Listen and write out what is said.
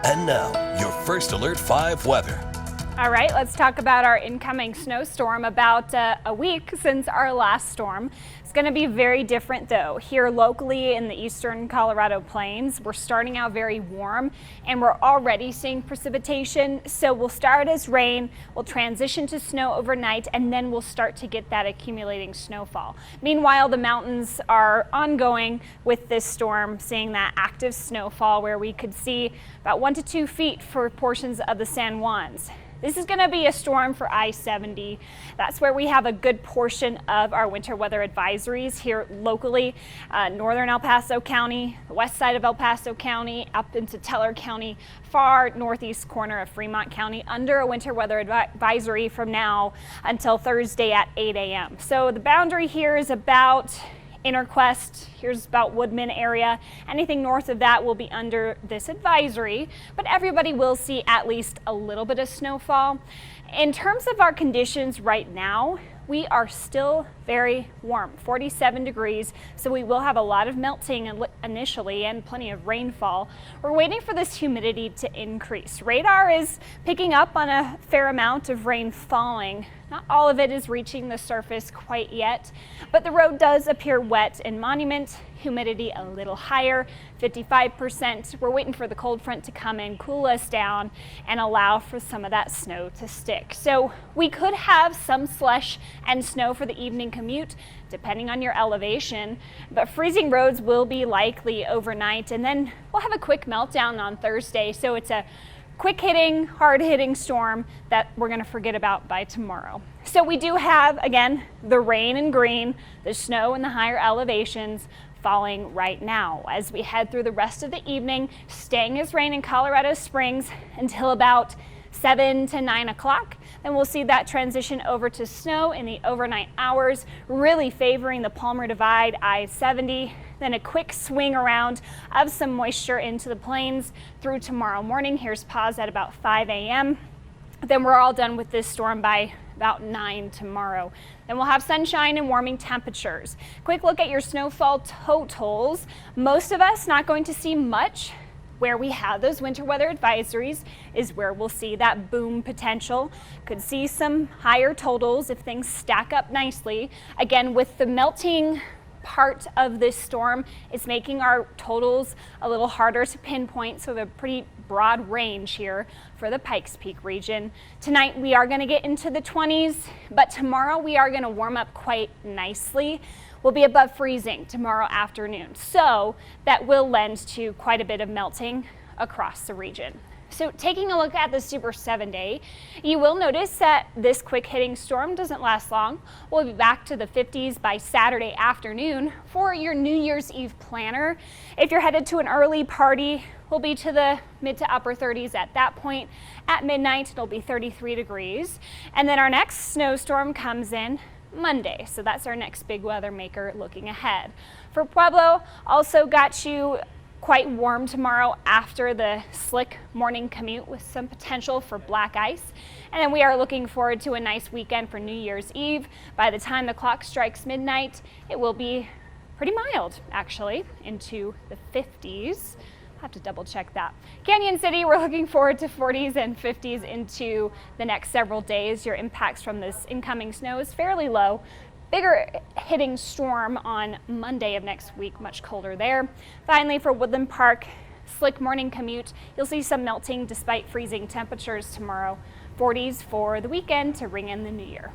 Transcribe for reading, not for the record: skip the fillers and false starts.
And now, your First Alert 5 weather. All right, let's talk about our incoming snowstorm. About a week since our last storm. It's going to be very different though. Here locally in the eastern Colorado plains, we're starting out very warm and we're already seeing precipitation. So we'll start as rain, we'll transition to snow overnight, and then we'll start to get that accumulating snowfall. Meanwhile, the mountains are ongoing with this storm, seeing that active snowfall where we could see about 1 to 2 feet for portions of the San Juans. This is going to be a storm for I-70. That's where we have a good portion of our winter weather advisories here locally. Northern El Paso County, the west side of El Paso County, up into Teller County, far northeast corner of Fremont County, under a winter weather advisory from now until Thursday at 8 a.m. So the boundary here is about Interquest, here's about Woodman area. Anything north of that will be under this advisory, but everybody will see at least a little bit of snowfall. In terms of our conditions right now, we are still very warm, 47 degrees, so we will have a lot of melting initially and plenty of rainfall. We're waiting for this humidity to increase. Radar is picking up on a fair amount of rain falling. Not all of it is reaching the surface quite yet, but the road does appear wet in Monument. Humidity a little higher, 55%. We're waiting for the cold front to come in, cool us down, and allow for some of that snow to stick. So we could have some slush and snow for the evening commute, depending on your elevation, but freezing roads will be likely overnight, and then we'll have a quick meltdown on Thursday. So it's a quick-hitting, hard-hitting storm that we're going to forget about by tomorrow. So we do have, again, the rain in green, the snow in the higher elevations falling right now as we head through the rest of the evening, staying as rain in Colorado Springs until about 7 to 9 o'clock. Then we'll see that transition over to snow in the overnight hours, really favoring the Palmer Divide, I-70. Then a quick swing around of some moisture into the plains through tomorrow morning. Here's pause at about 5 a.m. Then we're all done with this storm by about 9 tomorrow. Then we'll have sunshine and warming temperatures. Quick look at your snowfall totals. Most of us not going to see much. Where we have those winter weather advisories is where we'll see that boom potential. Could see some higher totals if things stack up nicely. Again, with the melting part of this storm, it's making our totals a little harder to pinpoint, so they're pretty broad range here for the Pikes Peak region. Tonight we are going to get into the 20s, but tomorrow we are going to warm up quite nicely. We'll be above freezing tomorrow afternoon, so that will lend to quite a bit of melting across the region. So taking a look at the Super 7-day, you will notice that this quick hitting storm doesn't last long. We'll be back to the 50s by Saturday afternoon for your New Year's Eve planner. If you're headed to an early party, we'll be to the mid to upper 30s at that point. At midnight, it'll be 33 degrees. And then our next snowstorm comes in Monday, so that's our next big weather maker looking ahead. For Pueblo, also got you quite warm tomorrow after the slick morning commute with some potential for black ice. And then we are looking forward to a nice weekend for New Year's Eve. By the time the clock strikes midnight, it will be pretty mild, actually, into the 50s. I'll have to double check that. Canyon City, we're looking forward to 40s and 50s into the next several days. Your impacts from this incoming snow is fairly low. Bigger hitting storm on Monday of next week, much colder there. Finally, for Woodland Park, slick morning commute. You'll see some melting despite freezing temperatures tomorrow. 40s for the weekend to ring in the new year.